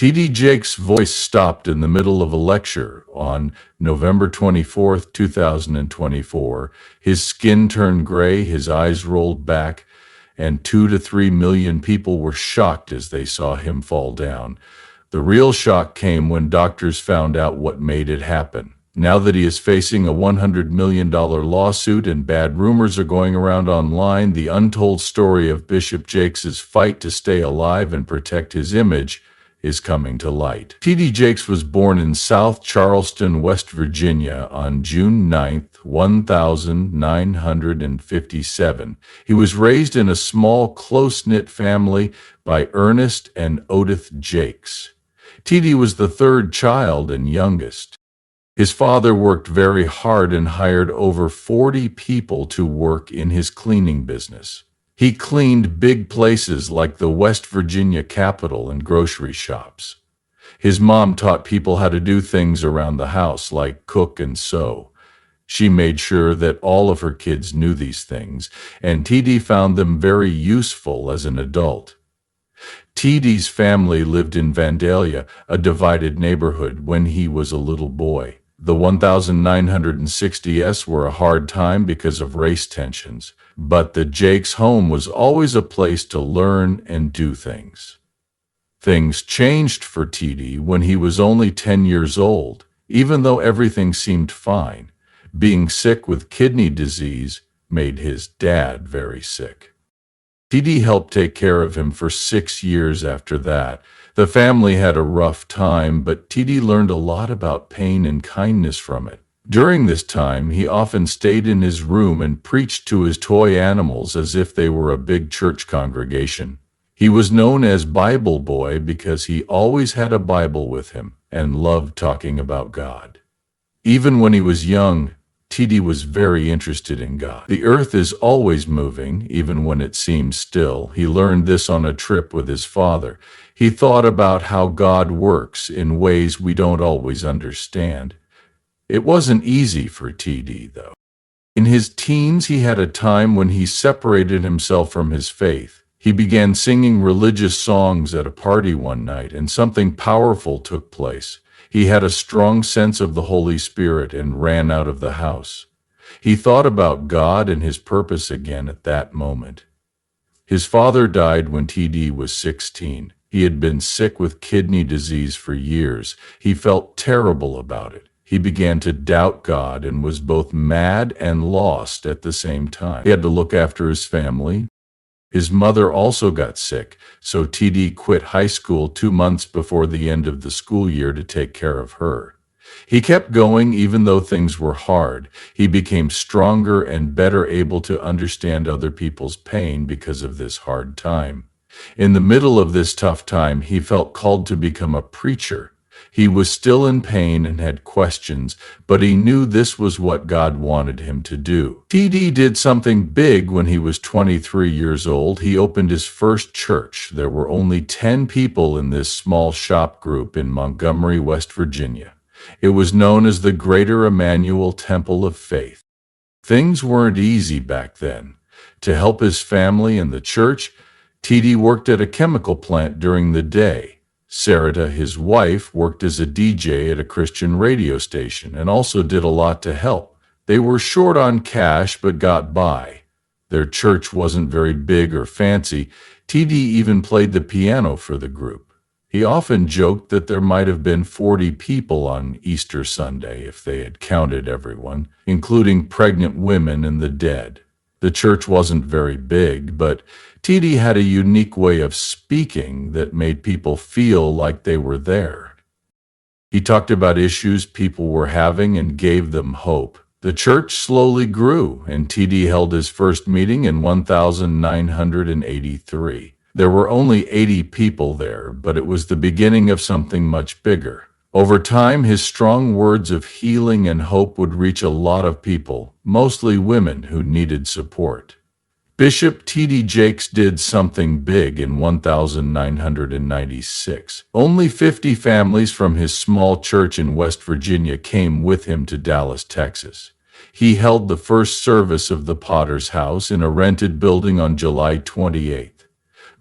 T.D. Jakes' voice stopped in the middle of a lecture on November 24, 2024. His skin turned gray, his eyes rolled back, and 2 to 3 million people were shocked as they saw him fall down. The real shock came when doctors found out what made it happen. Now that he is facing a $100 million lawsuit and bad rumors are going around online, the untold story of Bishop Jakes' fight to stay alive and protect his image is coming to light. T.D. Jakes was born in South Charleston, West Virginia on June 9, 1957. He was raised in a small, close-knit family by Ernest and Odith Jakes. T.D. was the third child and youngest. His father worked very hard and hired over 40 people to work in his cleaning business. He cleaned big places like the West Virginia Capitol and grocery shops. His mom taught people how to do things around the house like cook and sew. She made sure that all of her kids knew these things, and T.D. found them very useful as an adult. T.D.'s family lived in Vandalia, a divided neighborhood, when he was a little boy. The 1960s were a hard time because of race tensions, but the Jakes home was always a place to learn and do things. Things changed for T.D. when he was only 10 years old, even though everything seemed fine. Being sick with kidney disease made his dad very sick. T.D. helped take care of him for 6 years after that. The family had a rough time, but T.D. learned a lot about pain and kindness from it. During this time, he often stayed in his room and preached to his toy animals as if they were a big church congregation. He was known as Bible Boy because he always had a Bible with him and loved talking about God. Even when he was young, T.D. was very interested in God. The earth is always moving, even when it seems still. He learned this on a trip with his father. He thought about how God works in ways we don't always understand. It wasn't easy for T.D., though. In his teens, he had a time when he separated himself from his faith. He began singing religious songs at a party one night, and something powerful took place. He had a strong sense of the Holy Spirit and ran out of the house. He thought about God and his purpose again at that moment. His father died when T.D. was 16. He had been sick with kidney disease for years. He felt terrible about it. He began to doubt God and was both mad and lost at the same time. He had to look after his family. His mother also got sick, so T.D. quit high school 2 months before the end of the school year to take care of her. He kept going even though things were hard. He became stronger and better able to understand other people's pain because of this hard time. In the middle of this tough time, he felt called to become a preacher. He was still in pain and had questions, but he knew this was what God wanted him to do. T.D. did something big when he was 23 years old. He opened his first church. There were only 10 people in this small shop group in Montgomery, West Virginia. It was known as the Greater Emmanuel Temple of Faith. Things weren't easy back then. To help his family and the church, T.D. worked at a chemical plant during the day. Sarita, his wife, worked as a DJ at a Christian radio station and also did a lot to help. They were short on cash but got by. Their church wasn't very big or fancy. T.D. even played the piano for the group. He often joked that there might have been 40 people on Easter Sunday if they had counted everyone, including pregnant women and the dead. The church wasn't very big, but T.D. had a unique way of speaking that made people feel like they were there. He talked about issues people were having and gave them hope. The church slowly grew, and T.D. held his first meeting in 1983. There were only 80 people there, but it was the beginning of something much bigger. Over time, his strong words of healing and hope would reach a lot of people, mostly women who needed support. Bishop T.D. Jakes did something big in 1996. Only 50 families from his small church in West Virginia came with him to Dallas, Texas. He held the first service of the Potter's House in a rented building on July 28th.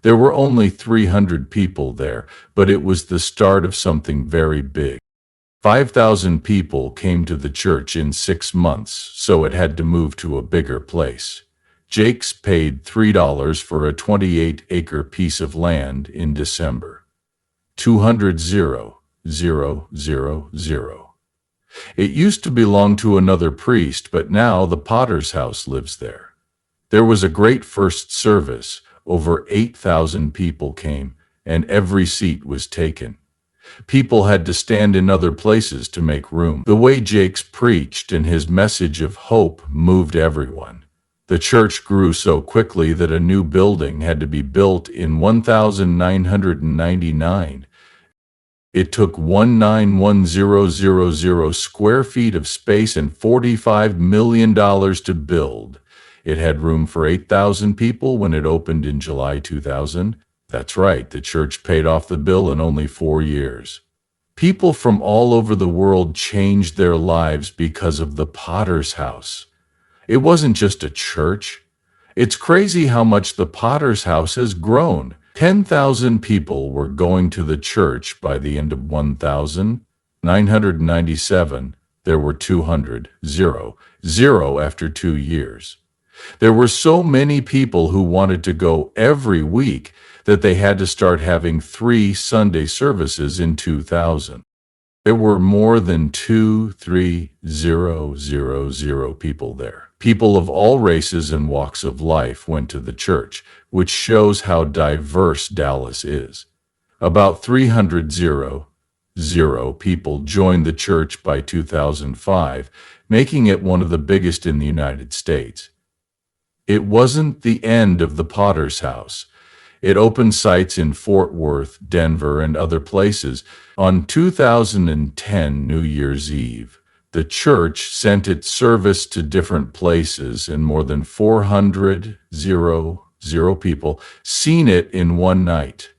There were only 300 people there, but it was the start of something very big. 5,000 people came to the church in 6 months, so it had to move to a bigger place. Jakes paid $3 for a 28-acre piece of land in December. 200,000. It used to belong to another priest, but now the potter's house lives there. There was a great first service. Over 8,000 people came, and every seat was taken. People had to stand in other places to make room. The way Jakes preached and his message of hope moved everyone. The church grew so quickly that a new building had to be built in 1999. It took 191,000 square feet of space and $45 million to build. It had room for 8,000 people when it opened in July 2000. That's right, the church paid off the bill in only 4 years. People from all over the world changed their lives because of the Potter's House. It wasn't just a church. It's crazy how much the Potter's House has grown. 10,000 people were going to the church by the end of 1997. There were 200 after 2 years. There were so many people who wanted to go every week that they had to start having 3 Sunday services in 2000. There were more than 2,300 people there. People of all races and walks of life went to the church, which shows how diverse Dallas is. About 300 people joined the church by 2005, making it one of the biggest in the United States. It wasn't the end of the Potter's House. It opened sites in Fort Worth, Denver, and other places. On 2010 New Year's Eve, the church sent its service to different places, and more than 400 people seen it in one night.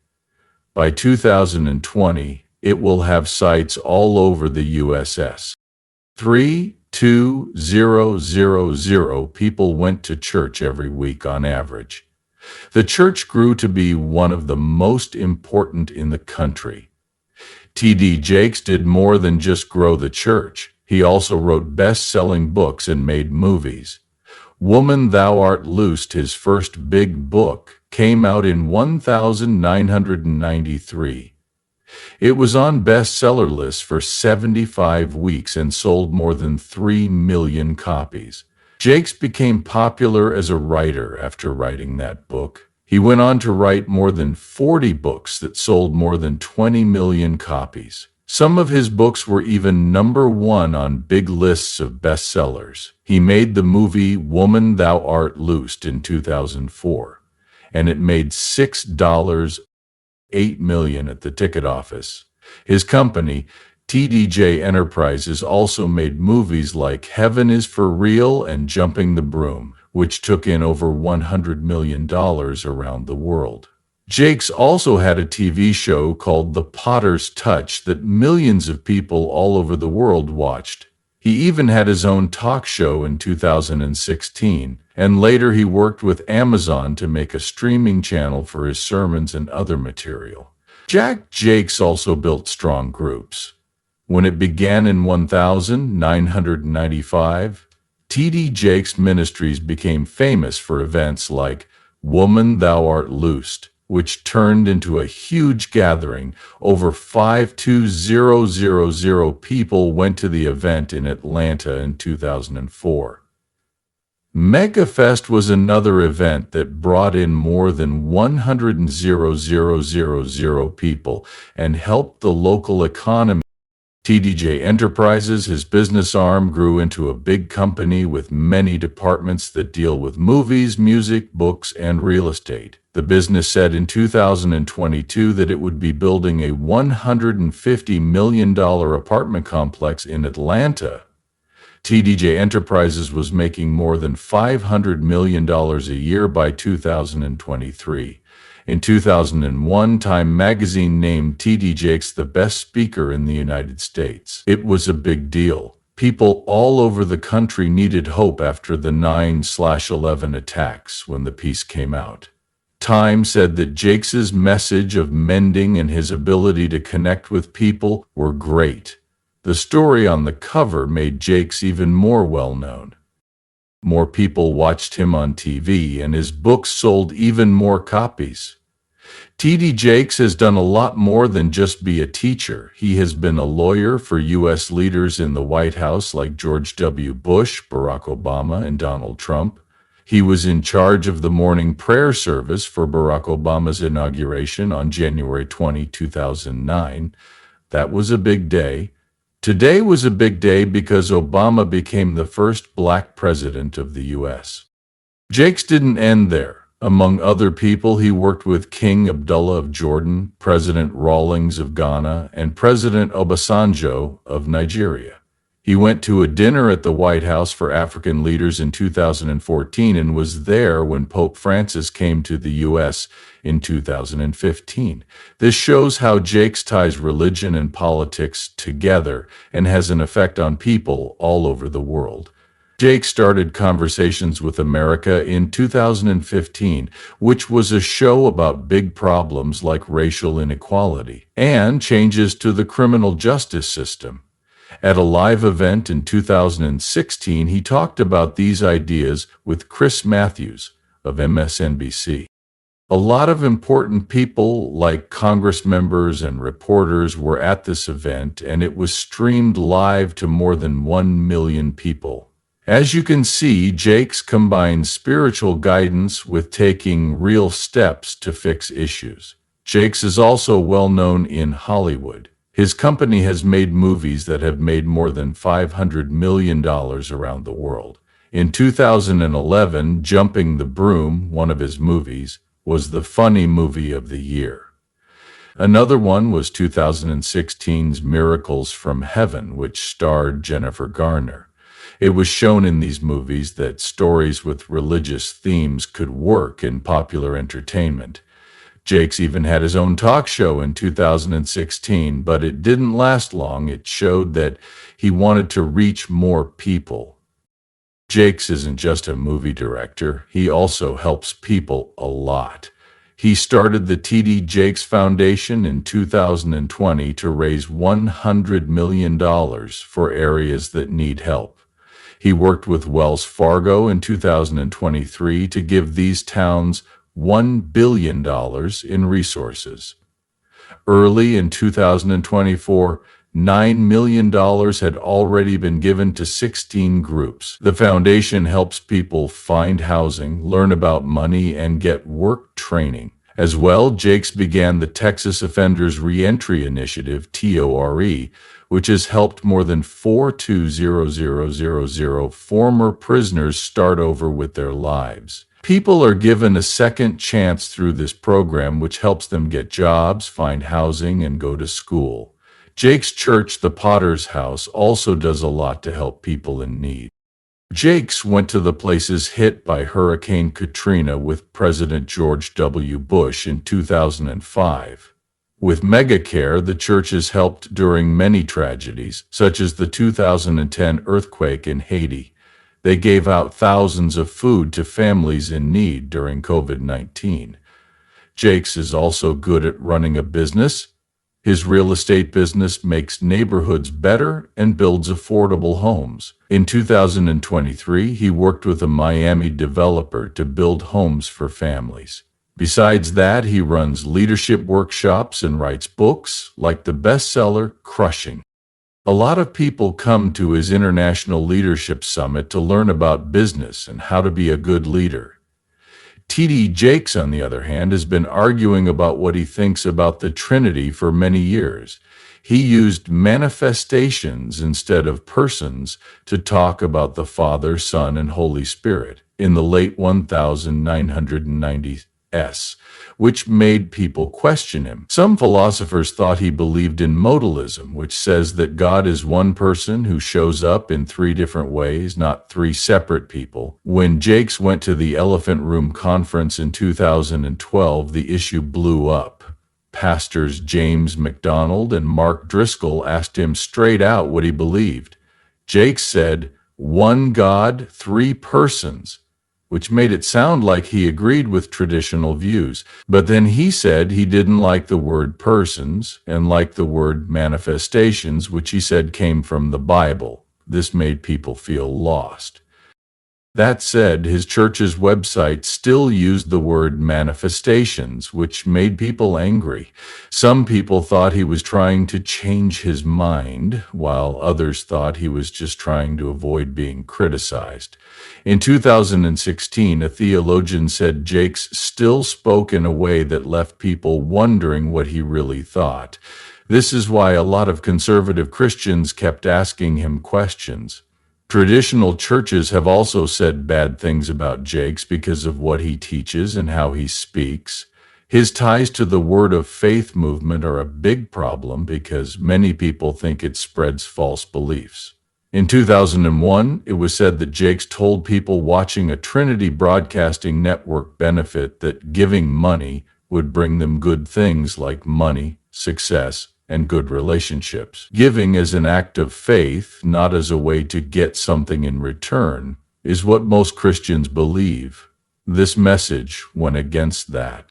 By 2020, it will have sites all over the USS. 3,200 people went to church every week on average. The church grew to be one of the most important in the country. T.D. Jakes did more than just grow the church. He also wrote best-selling books and made movies. Woman, Thou Art Loosed, his first big book, came out in 1993. It was on bestseller lists for 75 weeks and sold more than 3 million copies. Jakes became popular as a writer after writing that book. He went on to write more than 40 books that sold more than 20 million copies. Some of his books were even #1 on big lists of bestsellers. He made the movie Woman, Thou Art Loosed in 2004, and it made $6.8 million at the ticket office. His company, TDJ Enterprises, also made movies like Heaven is for Real and Jumping the Broom, which took in over $100 million around the world. Jakes also had a TV show called The Potter's Touch that millions of people all over the world watched. He even had his own talk show in 2016, and later he worked with Amazon to make a streaming channel for his sermons and other material. Jakes also built strong groups. When it began in 1995, T.D. Jakes Ministries became famous for events like Woman, Thou Art Loosed, which turned into a huge gathering. Over 5,200 people went to the event in Atlanta in 2004. MegaFest was another event that brought in more than 100,000 people and helped the local economy. TDJ Enterprises, his business arm, grew into a big company with many departments that deal with movies, music, books, and real estate. The business said in 2022 that it would be building a $150 million apartment complex in Atlanta. TDJ Enterprises was making more than $500 million a year by 2023. In 2001, Time magazine named T.D. Jakes the best speaker in the United States. It was a big deal. People all over the country needed hope after the 9/11 attacks when the piece came out. Time said that Jakes's message of mending and his ability to connect with people were great. The story on the cover made Jakes even more well-known. More people watched him on TV, and his books sold even more copies. T.D. Jakes has done a lot more than just be a teacher. He has been a lawyer for U.S. leaders in the White House like George W. Bush, Barack Obama, and Donald Trump. He was in charge of the morning prayer service for Barack Obama's inauguration on January 20, 2009. That was a big day. Today was a big day because Obama became the first black president of the U.S. Jakes didn't end there. Among other people, he worked with King Abdullah of Jordan, President Rawlings of Ghana, and President Obasanjo of Nigeria. He went to a dinner at the White House for African leaders in 2014 and was there when Pope Francis came to the U.S. in 2015. This shows how Jakes ties religion and politics together and has an effect on people all over the world. Jakes started Conversations with America in 2015, which was a show about big problems like racial inequality and changes to the criminal justice system. At a live event in 2016, he talked about these ideas with Chris Matthews of MSNBC. A lot of important people like Congress members and reporters were at this event, and it was streamed live to more than 1 million people. As you can see, Jakes combines spiritual guidance with taking real steps to fix issues. Jakes is also well known in Hollywood. His company has made movies that have made more than $500 million around the world. In 2011, Jumping the Broom, one of his movies, was the funny movie of the year. Another one was 2016's Miracles from Heaven, which starred Jennifer Garner. It was shown in these movies that stories with religious themes could work in popular entertainment. Jakes even had his own talk show in 2016, but it didn't last long. It showed that he wanted to reach more people. Jakes isn't just a movie director, he also helps people a lot. He started the T.D. Jakes Foundation in 2020 to raise $100 million for areas that need help. He worked with Wells Fargo in 2023 to give these towns $1 billion in resources. Early in 2024, $9 million had already been given to 16 groups. The foundation helps people find housing, learn about money, and get work training. As well, Jakes began the Texas Offenders Reentry Initiative, TORE, which has helped more than 420,000 former prisoners start over with their lives. People are given a second chance through this program, which helps them get jobs, find housing, and go to school. Jakes' church, the Potter's House, also does a lot to help people in need. Jakes went to the places hit by Hurricane Katrina with President George W. Bush in 2005. With MegaCare, the church has helped during many tragedies, such as the 2010 earthquake in Haiti. They gave out thousands of food to families in need during COVID-19. Jakes is also good at running a business. His real estate business makes neighborhoods better and builds affordable homes. In 2023, he worked with a Miami developer to build homes for families. Besides that, he runs leadership workshops and writes books like the bestseller Crushing. A lot of people come to his International Leadership Summit to learn about business and how to be a good leader. T.D. Jakes, on the other hand, has been arguing about what he thinks about the Trinity for many years. He used manifestations instead of persons to talk about the Father, Son, and Holy Spirit in the late 1990s, which made people question him. Some philosophers thought he believed in modalism, which says that God is one person who shows up in three different ways, not three separate people. When Jakes went to the Elephant Room Conference in 2012, the issue blew up. Pastors James MacDonald and Mark Driscoll asked him straight out what he believed. Jakes said, "One God, three persons." which made it sound like he agreed with traditional views. But then he said he didn't like the word persons and liked the word manifestations, which he said came from the Bible. This made people feel lost. That said, his church's website still used the word manifestations, which made people angry. Some people thought he was trying to change his mind, while others thought he was just trying to avoid being criticized. In 2016, a theologian said Jakes still spoke in a way that left people wondering what he really thought. This is why a lot of conservative Christians kept asking him questions. Traditional churches have also said bad things about Jakes because of what he teaches and how he speaks. His ties to the Word of Faith movement are a big problem because many people think it spreads false beliefs. In 2001, it was said that Jakes told people watching a Trinity Broadcasting Network benefit that giving money would bring them good things like money, success, and good relationships. Giving as an act of faith, not as a way to get something in return, is what most Christians believe. This message went against that.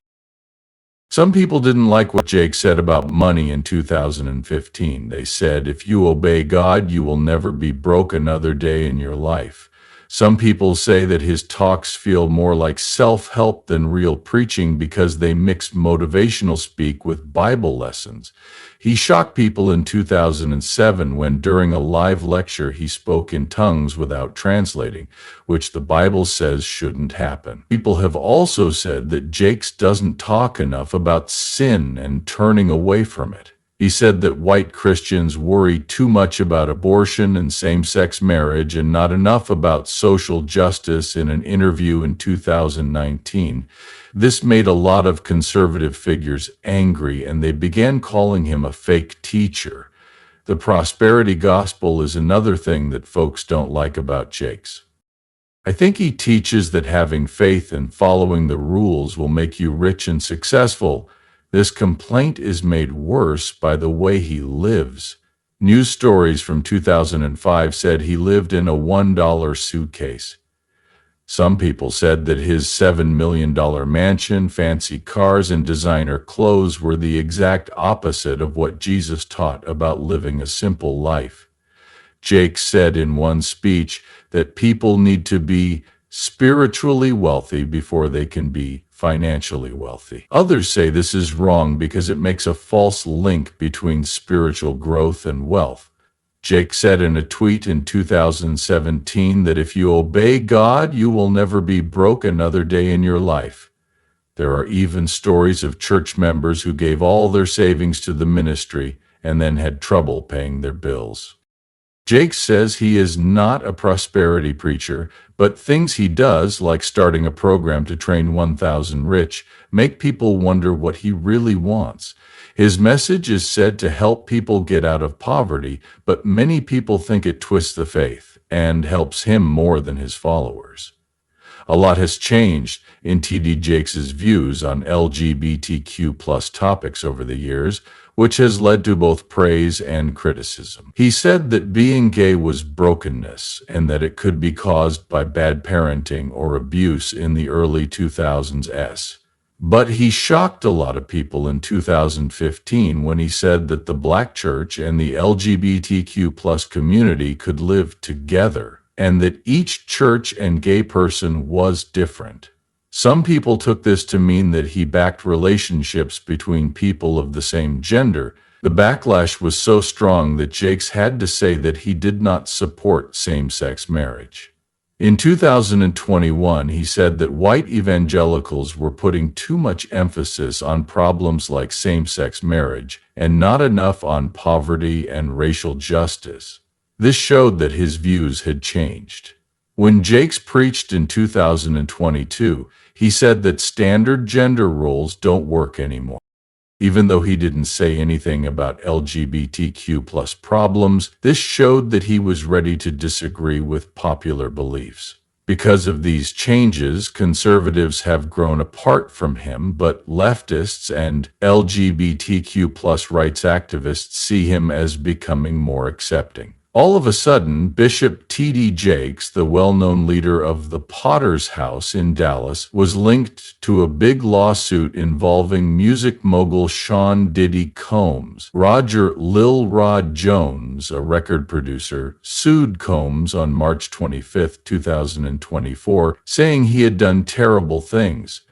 Some people didn't like what Jake said about money in 2015. They said, if you obey God, you will never be broke another day in your life. Some people say that his talks feel more like self-help than real preaching because they mix motivational speak with Bible lessons. He shocked people in 2007 when during a live lecture he spoke in tongues without translating, which the Bible says shouldn't happen. People have also said that Jakes doesn't talk enough about sin and turning away from it. He said that white Christians worry too much about abortion and same-sex marriage and not enough about social justice in an interview in 2019. This made a lot of conservative figures angry, and they began calling him a fake teacher. The prosperity gospel is another thing that folks don't like about Jakes. I think he teaches that having faith and following the rules will make you rich and successful. This complaint is made worse by the way he lives. News stories from 2005 said he lived in a $1 suitcase. Some people said that his $7 million mansion, fancy cars, and designer clothes were the exact opposite of what Jesus taught about living a simple life. Jake said in one speech that people need to be spiritually wealthy before they can be financially wealthy. Others say this is wrong because it makes a false link between spiritual growth and wealth. Jake said in a tweet in 2017 that if you obey God, you will never be broke another day in your life. There are even stories of church members who gave all their savings to the ministry and then had trouble paying their bills. Jake says he is not a prosperity preacher, but things he does, like starting a program to train 1,000 rich, make people wonder what he really wants. His message is said to help people get out of poverty, but many people think it twists the faith and helps him more than his followers. A lot has changed in T.D. Jakes' views on LGBTQ+ topics over the years, which has led to both praise and criticism. He said that being gay was brokenness and that it could be caused by bad parenting or abuse in the early 2000s. But he shocked a lot of people in 2015 when he said that the Black church and the LGBTQ+ community could live together, and that each church and gay person was different. Some people took this to mean that he backed relationships between people of the same gender. The backlash was so strong that Jakes had to say that he did not support same-sex marriage. In 2021, he said that white evangelicals were putting too much emphasis on problems like same-sex marriage and not enough on poverty and racial justice. This showed that his views had changed. When Jakes preached in 2022, he said that standard gender roles don't work anymore. Even though he didn't say anything about LGBTQ+ problems, this showed that he was ready to disagree with popular beliefs. Because of these changes, conservatives have grown apart from him, but leftists and LGBTQ+ rights activists see him as becoming more accepting. All of a sudden, Bishop T.D. Jakes, the well-known leader of the Potter's House in Dallas, was linked to a big lawsuit involving music mogul Sean Diddy Combs. Roger Lil Rod Jones, a record producer, sued Combs on March 25, 2024, saying he had done terrible things.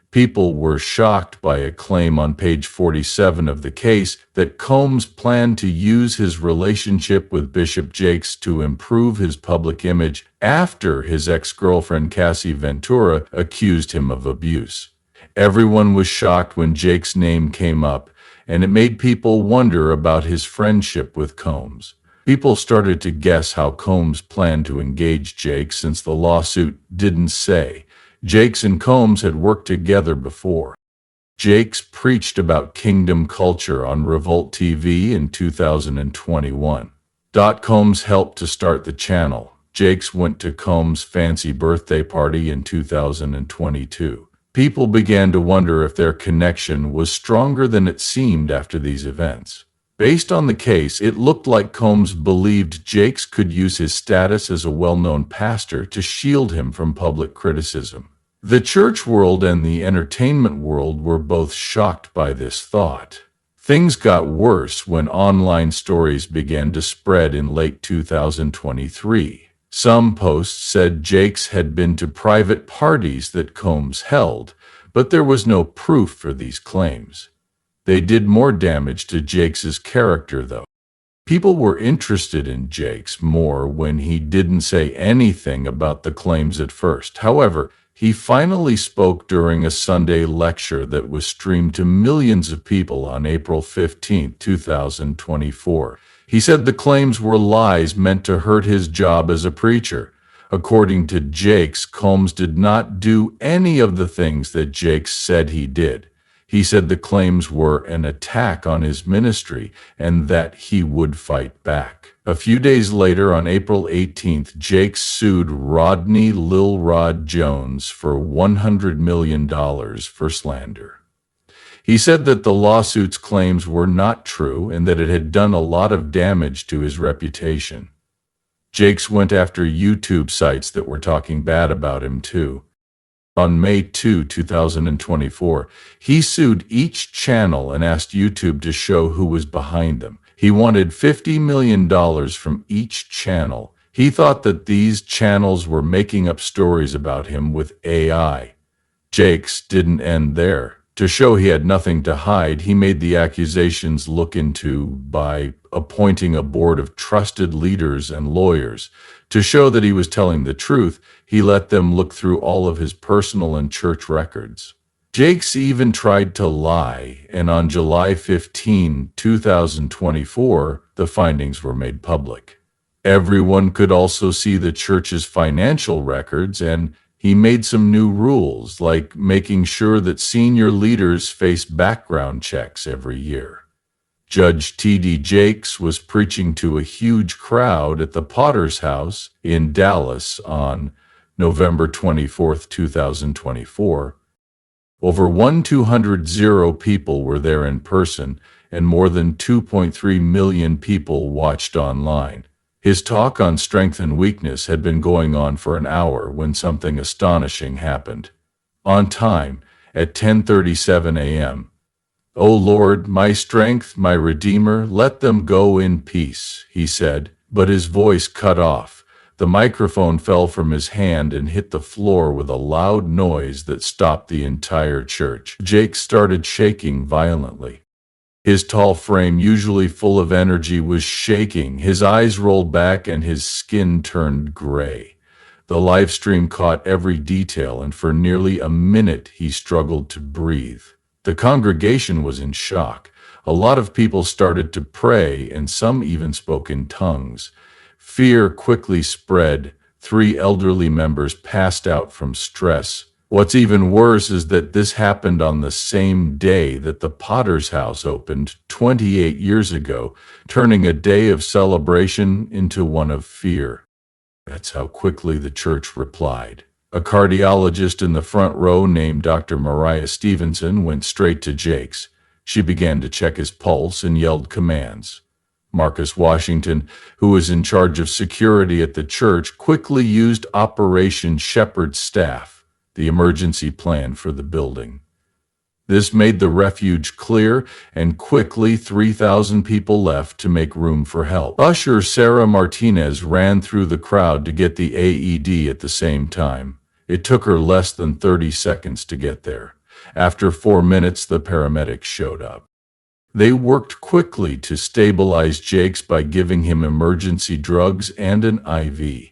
People were shocked by a claim on page 47 of the case that Combs planned to use his relationship with Bishop Jakes to improve his public image after his ex-girlfriend Cassie Ventura accused him of abuse. Everyone was shocked when Jakes' name came up, and it made people wonder about his friendship with Combs. People started to guess how Combs planned to engage Jakes since the lawsuit didn't say. Jakes and Combs had worked together before. Jakes preached about kingdom culture on Revolt TV in 2021. Combs helped to start the channel. Jakes went to Combs' fancy birthday party in 2022. People began to wonder if their connection was stronger than it seemed after these events. Based on the case, it looked like Combs believed Jakes could use his status as a well-known pastor to shield him from public criticism. The church world and the entertainment world were both shocked by this thought. Things got worse when online stories began to spread in late 2023. Some posts said Jakes had been to private parties that Combs held, but there was no proof for these claims. They did more damage to Jakes' character, though. People were interested in Jakes more when he didn't say anything about the claims at first. However, he finally spoke during a Sunday lecture that was streamed to millions of people on April 15, 2024. He said the claims were lies meant to hurt his job as a preacher. According to Jakes, Combs did not do any of the things that Jakes said he did. He said the claims were an attack on his ministry and that he would fight back. A few days later, on April 18th, Jakes sued Rodney Lil Rod Jones for $100 million for slander. He said that the lawsuit's claims were not true and that it had done a lot of damage to his reputation. Jakes went after YouTube sites that were talking bad about him too. On May 2, 2024, he sued each channel and asked YouTube to show who was behind them. He wanted $50 million from each channel. He thought that these channels were making up stories about him with AI. Jakes didn't end there. To show he had nothing to hide, he made the accusations look into by appointing a board of trusted leaders and lawyers. To show that he was telling the truth, he let them look through all of his personal and church records. Jakes even tried to lie, and on July 15, 2024, the findings were made public. Everyone could also see the church's financial records, and he made some new rules, like making sure that senior leaders face background checks every year. Judge T.D. Jakes was preaching to a huge crowd at the Potter's House in Dallas on November 24, 2024. Over 1,200 people were there in person, and more than 2.3 million people watched online. His talk on strength and weakness had been going on for an hour when something astonishing happened. On time, at 10:37 a.m., "O Lord, my strength, my Redeemer, let them go in peace," he said, but his voice cut off. The microphone fell from his hand and hit the floor with a loud noise that stopped the entire church. Jakes started shaking violently. His tall frame, usually full of energy, was shaking. His eyes rolled back and his skin turned gray. The live stream caught every detail, and for nearly a minute he struggled to breathe. The congregation was in shock. A lot of people started to pray, and some even spoke in tongues. Fear quickly spread. 3 elderly members passed out from stress. What's even worse is that this happened on the same day that the Potter's House opened 28 years ago, turning a day of celebration into one of fear. That's how quickly the church replied. A cardiologist in the front row named Dr. Mariah Stevenson went straight to Jakes. She began to check his pulse and yelled commands. Marcus Washington, who was in charge of security at the church, quickly used Operation Shepherd's Staff, the emergency plan for the building. This made the refuge clear, and quickly 3,000 people left to make room for help. Usher Sarah Martinez ran through the crowd to get the AED at the same time. It took her less than 30 seconds to get there. After 4 minutes, the paramedics showed up. They worked quickly to stabilize Jakes by giving him emergency drugs and an IV.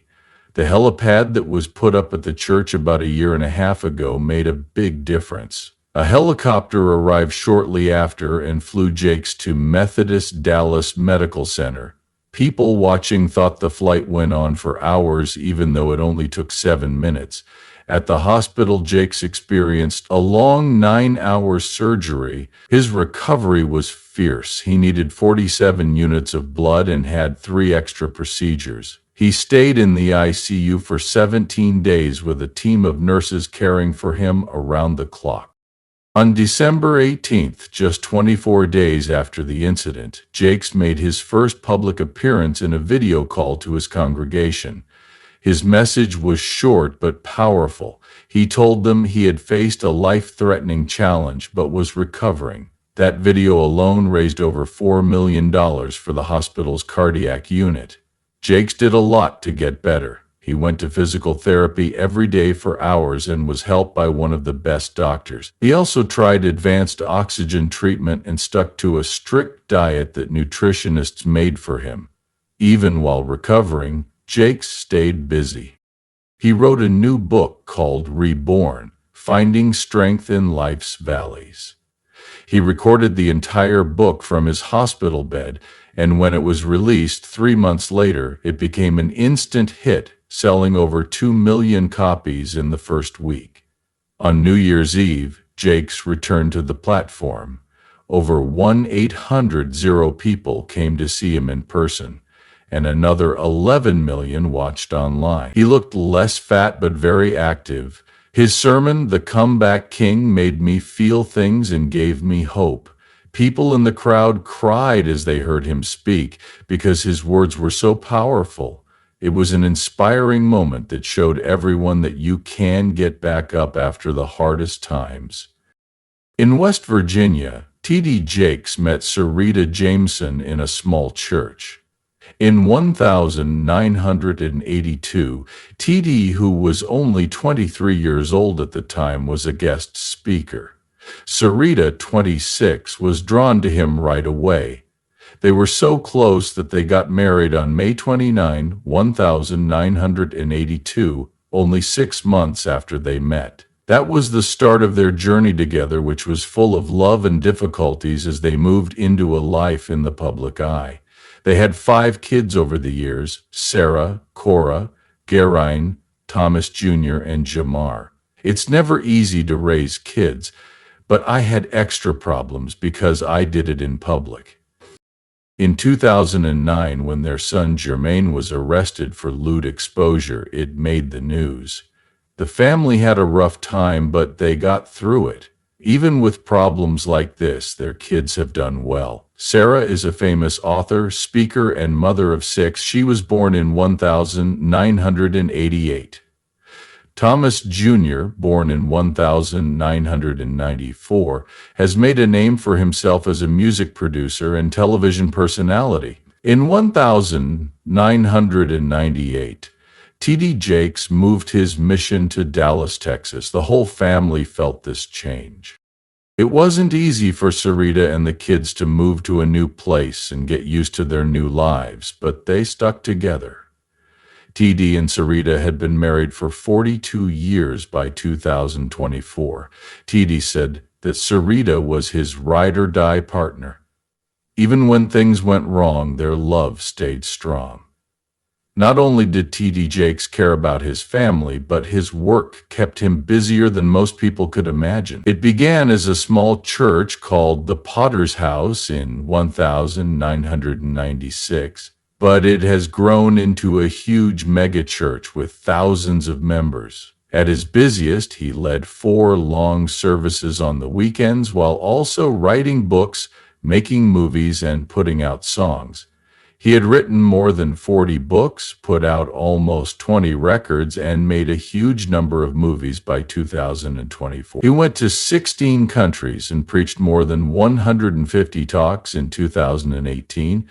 The helipad that was put up at the church about a year and a half ago made a big difference. A helicopter arrived shortly after and flew Jakes to Methodist Dallas Medical Center. People watching thought the flight went on for hours, even though it only took 7 minutes. At the hospital, Jakes experienced a long 9-hour surgery. His recovery was fierce. He needed 47 units of blood and had 3 extra procedures. He stayed in the ICU for 17 days with a team of nurses caring for him around the clock. On December 18th, just 24 days after the incident, Jakes made his first public appearance in a video call to his congregation. His message was short but powerful. He told them he had faced a life-threatening challenge but was recovering. That video alone raised over $4 million for the hospital's cardiac unit. Jakes did a lot to get better. He went to physical therapy every day for hours and was helped by one of the best doctors. He also tried advanced oxygen treatment and stuck to a strict diet that nutritionists made for him. Even while recovering, Jakes stayed busy. He wrote a new book called Reborn, Finding Strength in Life's Valleys. He recorded the entire book from his hospital bed, and when it was released 3 months later, it became an instant hit, selling over 2 million copies in the first week. On New Year's Eve, Jakes returned to the platform. Over 1-800 people came to see him in person, and another 11 million watched online. He looked less fat but very active. His sermon, The Comeback King, made me feel things and gave me hope. People in the crowd cried as they heard him speak because his words were so powerful. It was an inspiring moment that showed everyone that you can get back up after the hardest times. In West Virginia, T.D. Jakes met Sarita Jameson in a small church. In 1982, T.D., who was only 23 years old at the time, was a guest speaker. Sarita, 26, was drawn to him right away. They were so close that they got married on May 29, 1982, only 6 months after they met. That was the start of their journey together, which was full of love and difficulties as they moved into a life in the public eye. They had 5 kids over the years: Sarah, Cora, Geraint, Thomas Jr., and Jamar. It's never easy to raise kids, but I had extra problems because I did it in public. In 2009, when their son Jermaine was arrested for lewd exposure, it made the news. The family had a rough time, but they got through it. Even with problems like this, their kids have done well. Sarah is a famous author, speaker, and mother of 6. She was born in 1988. Thomas Jr., born in 1994, has made a name for himself as a music producer and television personality. In 1998, T.D. Jakes moved his mission to Dallas, Texas. The whole family felt this change. It wasn't easy for Sarita and the kids to move to a new place and get used to their new lives, but they stuck together. T.D. and Sarita had been married for 42 years by 2024. T.D. said that Sarita was his ride-or-die partner. Even when things went wrong, their love stayed strong. Not only did T.D. Jakes care about his family, but his work kept him busier than most people could imagine. It began as a small church called the Potter's House in 1996. But it has grown into a huge megachurch with thousands of members. At his busiest, he led 4 long services on the weekends while also writing books, making movies, and putting out songs. He had written more than 40 books, put out almost 20 records, and made a huge number of movies by 2024. He went to 16 countries and preached more than 150 talks in 2018.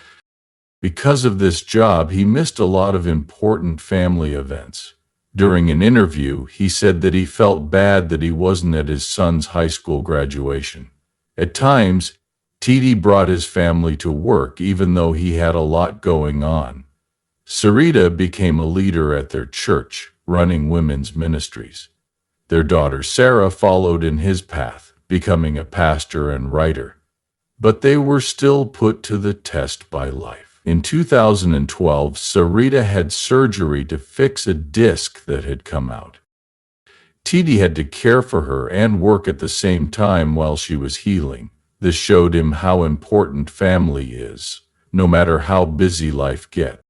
Because of this job, he missed a lot of important family events. During an interview, he said that he felt bad that he wasn't at his son's high school graduation. At times, TD brought his family to work even though he had a lot going on. Sarita became a leader at their church, running women's ministries. Their daughter Sarah followed in his path, becoming a pastor and writer. But they were still put to the test by life. In 2012, Sarita had surgery to fix a disc that had come out. TD had to care for her and work at the same time while she was healing. This showed him how important family is, no matter how busy life gets.